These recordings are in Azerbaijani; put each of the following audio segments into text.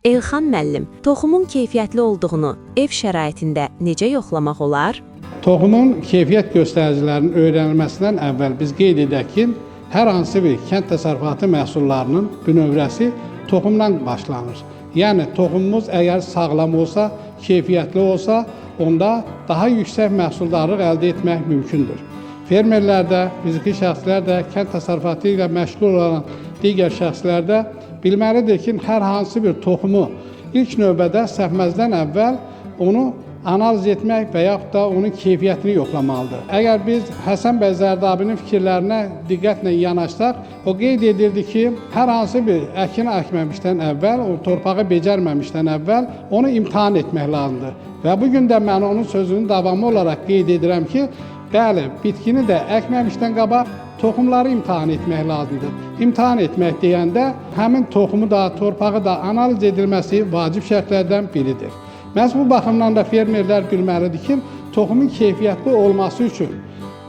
Elxan müəllim, toxumun keyfiyyətli olduğunu ev şəraitində necə yoxlamaq olar? Toxumun keyfiyyət göstəricilərinin öyrənilməsindən əvvəl biz qeyd edək ki, hər hansı bir kənd təsərrüfatı məhsullarının bünövrəsi toxumdan başlanır. Yəni, toxumumuz əgər sağlam olsa, keyfiyyətli olsa, onda daha yüksək məhsuldarlıq əldə etmək mümkündür. Fermerlər də, fiziki şəxslər də, kənd təsərrüfatı ilə məşğul olan digər şəxslər də bilməlidir ki, hər hansı bir toxumu ilk növbədə səpməzdən əvvəl onu analiz etmək və yaxud da onun keyfiyyətini yoxlamalıdır. Əgər biz Həsən bəy Zərdabinin fikirlərinə diqqətlə yanaşsaq, o qeyd edirdi ki, hər hansı bir əkin əkməmişdən əvvəl, o torpağı becərməmişdən əvvəl onu imtahan etmək lazımdır. Və bugün də mən onun sözünün davamı olaraq qeyd edirəm ki, bəli, bitkini də əkməmişdən qabaq toxumları imtahan etmək lazımdır. İmtahan etmək deyəndə həmin toxumu da, torpağı da analiz edilməsi vacib şərtlərdən biridir. Məhz bu baxımdan da fermerlər bilməlidir ki, toxumun keyfiyyətli olması üçün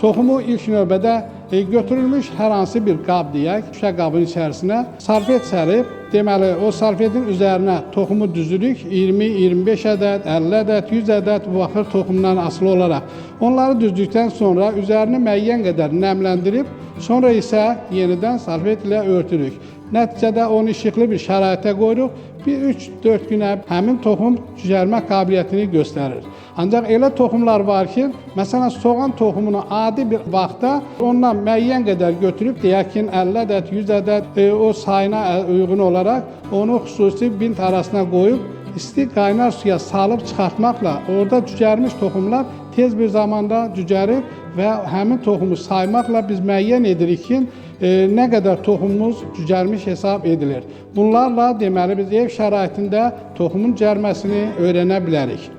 toxumu ilk növbədə götürülmüş hər hansı bir qab deyək, şüşə qabın içərisinə salfet sərib, deməli o salfetin üzərinə toxumu düzürük, 20, 25 ədəd, 50 ədəd, 100 ədəd baxır toxumdan asılı olaraq. Onları düzdükdən sonra üzərini müəyyən qədər nəmləndirib, sonra isə yenidən salfet ilə örtürük. Nəticədə onu işıqlı bir şəraitə qoyuruq, bir 3-4 günə həmin toxum cücərmə qabiliyyətini göstərir. Ancaq elə toxumlar var ki, məsələn, soğan toxumunu adi bir vaxtda ondan müəyyən qədər götürüb, deyək ki, 50 ədəd, 100 ədəd o sayına uyğun olaraq onu xüsusi bint arasına qoyub, isti qaynar suya salıb çıxartmaqla orada cücərmiş toxumlar tez bir zamanda cücərir və həmin toxumu saymaqla biz müəyyən edirik ki, nə qədər toxumumuz cücərmiş hesab edilir. Bunlarla deməli biz ev şəraitində toxumun cərməsini öyrənə bilərik.